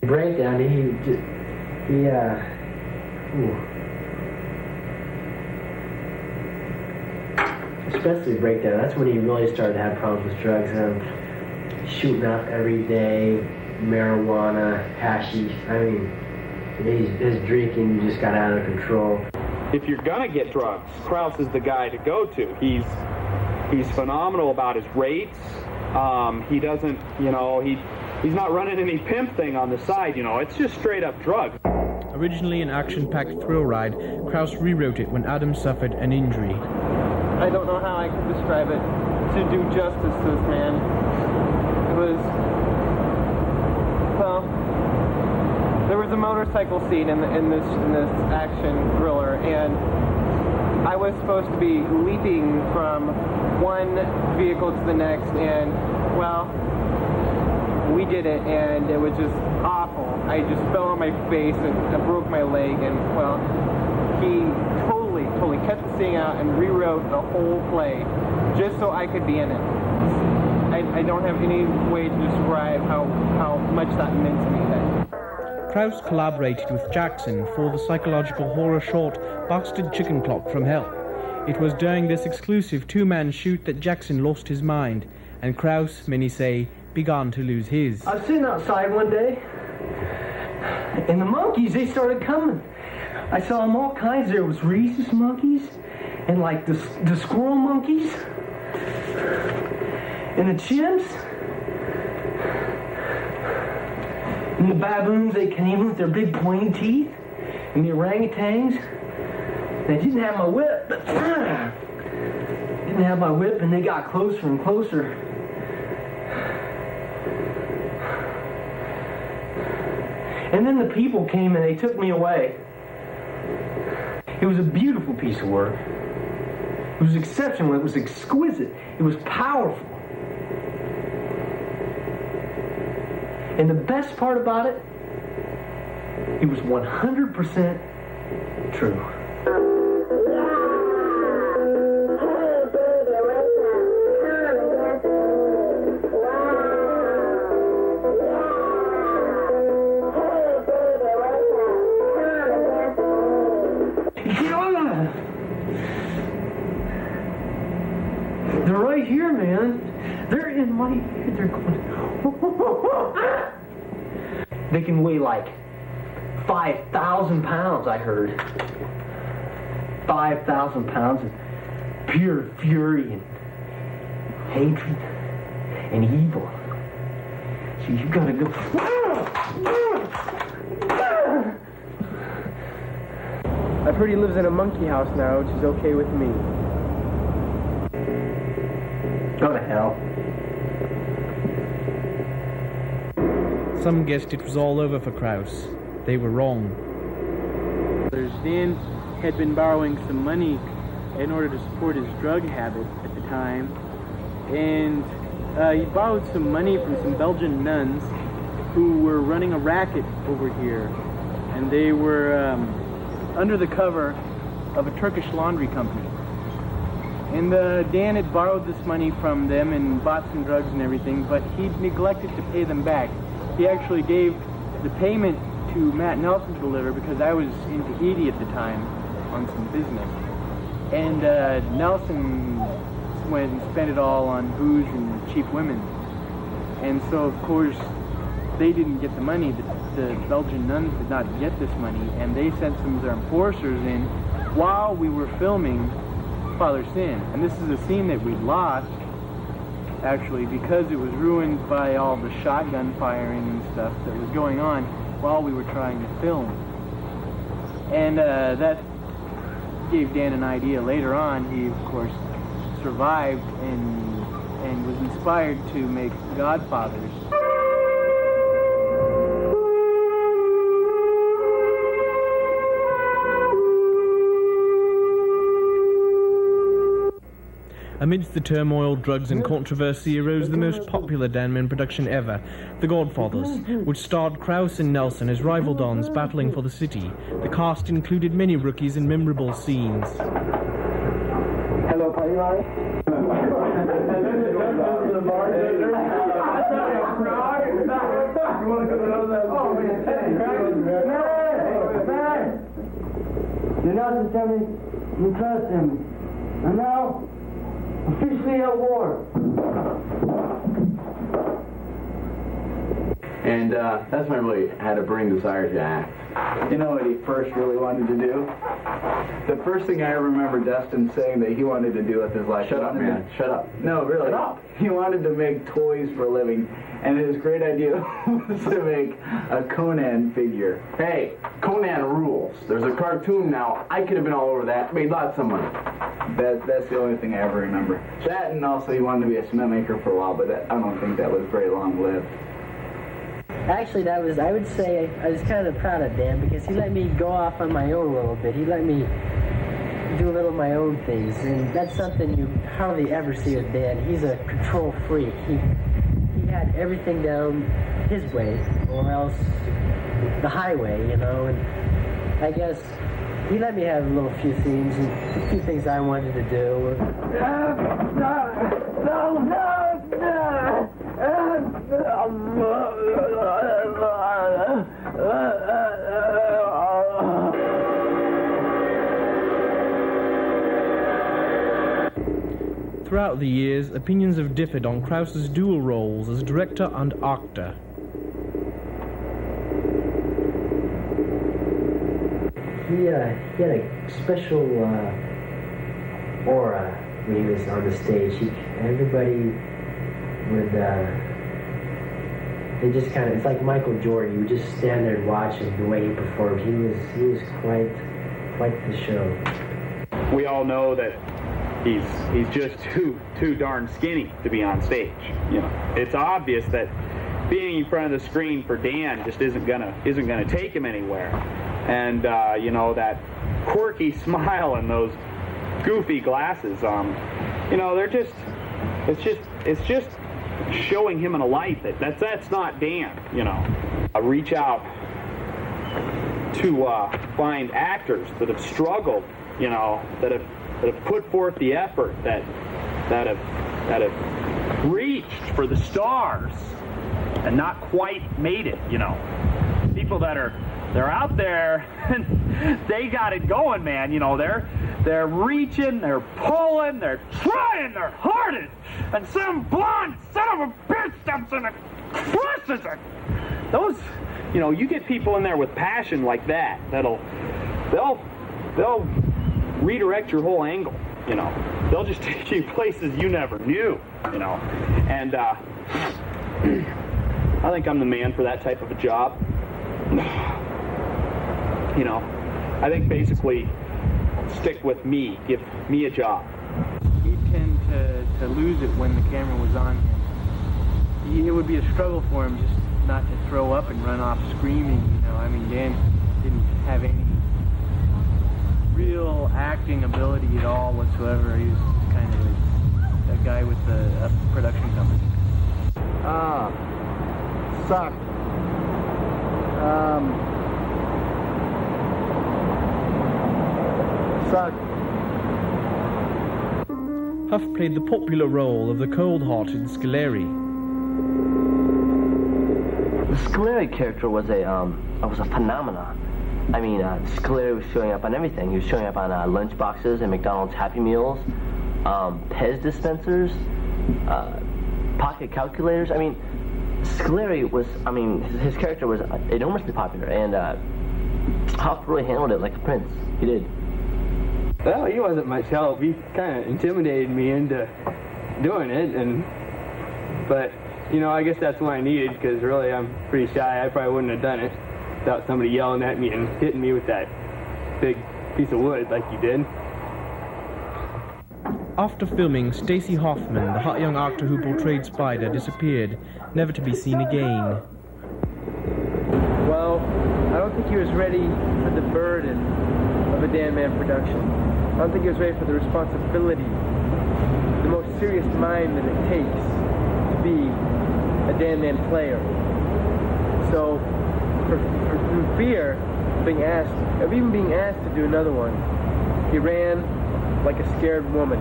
Breakdown, especially breakdown, that's when he really started to have problems with drugs. Shooting up every day, marijuana, hashish. I mean, his drinking just got out of control. If you're gonna get drugs, Kraus is the guy to go to. He's phenomenal about his rates. He doesn't, he's not running any pimp thing on the side, it's just straight up drugs. Originally an action-packed thrill ride, Kraus rewrote it when Adam suffered an injury. I don't know how I can describe it to do justice to this man. It was, well, there was a motorcycle scene in this action thriller, and I was supposed to be leaping from one vehicle to the next, and, well, we did it, and it was just awful. I just fell on my face, and I broke my leg, and, well, he totally cut the scene out and rewrote the whole play just so I could be in it. I don't have any way to describe how much that meant to me. Kraus collaborated with Jackson for the psychological horror short Bastard Chicken Clock from Hell. It was during this exclusive two-man shoot that Jackson lost his mind, and Kraus, many say, began to lose his. I was sitting outside one day, and the monkeys, they started coming. I saw them all kinds. There was rhesus monkeys, and like the squirrel monkeys, and the chimps, and the baboons. They came with their big pointy teeth, and the orangutans. They didn't have my whip, and they got closer and closer. And then the people came and they took me away. It was a beautiful piece of work. It was exceptional. It was exquisite. It was powerful. And the best part about it, it was 100% true. They're right here, man. They're in my head. They're going. They can weigh like 5,000 pounds, I heard. 5,000 pounds of pure fury and hatred and evil. So you gotta go. I've heard he lives in a monkey house now, which is okay with me. Go to hell. Some guessed it was all over for Kraus. They were wrong. Dan had been borrowing some money in order to support his drug habit at the time, and he borrowed some money from some Belgian nuns who were running a racket over here, and they were under the cover of a Turkish laundry company. And Dan had borrowed this money from them and bought some drugs and everything, but he neglected to pay them back. He actually gave the payment to Matt Nelson to deliver because I was in Tahiti at the time on some business. And Nelson went and spent it all on booze and cheap women. And so, of course, they didn't get the money. The Belgian nuns did not get this money, and they sent some of their enforcers in while we were filming Father Sin. And this is a scene that we lost, actually, because it was ruined by all the shotgun firing and stuff that was going on while we were trying to film. And that gave Dan an idea. Later on, he, of course, survived and was inspired to make Godfathers. Amidst the turmoil, drugs and controversy arose the most popular Danman production ever, The Godfathers, which starred Kraus and Nelson as rival dons battling for the city. The cast included many rookies and memorable scenes. Hello, Party Line. You're not attempting to trust him. And now, officially at war. And that's when I really had a burning desire to act. You know what he first really wanted to do? The first thing I remember Dustin saying that he wanted to do with his life. Shut up, man. Shut up. No, really. Shut up. He wanted to make toys for a living, and his great idea was to make a Conan figure. Hey, Conan rules. There's a cartoon now. I could have been all over that. Made lots of money. That's the only thing I ever remember. That, and also he wanted to be a cement maker for a while, but I don't think that was very long-lived. Actually, I would say I was kind of proud of Dan because he let me go off on my own a little bit. He let me do a little of my own things, and that's something you hardly ever see with Dan. He's a control freak. He had everything down his way, or else the highway, you know, and I guess he let me have a little few themes and a few things I wanted to do. Throughout the years, opinions have differed on Krause's dual roles as director and actor. He had a special aura when he was on the stage. Everybody would, they just kind of, it's like Michael Jordan. You would just stand there and watch him, the way he performed. He was quite the show. We all know that he's just too darn skinny to be on stage. You know, it's obvious that being in front of the screen for Dan just isn't gonna take him anywhere. And you know, that quirky smile and those goofy glasses, you know, it's just showing him in a light that's not Dan. You know, I reach out to find actors that have struggled, you know, that have put forth the effort, that have reached for the stars and not quite made it. You know, people they're out there and they got it going, man. You know, they're reaching, they're pulling, they're trying their hardest, and some blonde son of a bitch steps in and crushes it. Those, you know, you get people in there with passion like that, they'll redirect your whole angle. You know, they'll just take you places you never knew. You know, and I think I'm the man for that type of a job. You know, I think basically stick with me, give me a job. He'd tend to lose it when the camera was on him. It would be a struggle for him just not to throw up and run off screaming, you know. I mean, Dan didn't have any real acting ability at all whatsoever. He was kind of a guy with a production company. Sucked. Sucked. Huff played the popular role of the cold-hearted Scaleri. The Scaleri character was a phenomenon. I mean, Scaleri was showing up on everything. He was showing up on lunch boxes and McDonald's Happy Meals, Pez dispensers, pocket calculators. I mean, Scaleri was, his character was enormously popular, and Huff really handled it like a prince. He did. Well, he wasn't much help. He kind of intimidated me into doing it, but, you know, I guess that's what I needed, because really I'm pretty shy. I probably wouldn't have done it without somebody yelling at me and hitting me with that big piece of wood like you did. After filming, Stacey Hoffman, the hot young actor who portrayed Spider, disappeared, never to be seen again. Well, I don't think he was ready for the burden of a Danman production. I don't think he was ready for the responsibility, the most serious mind that it takes to be a Danman player. So, for fear of even being asked to do another one, he ran like a scared woman.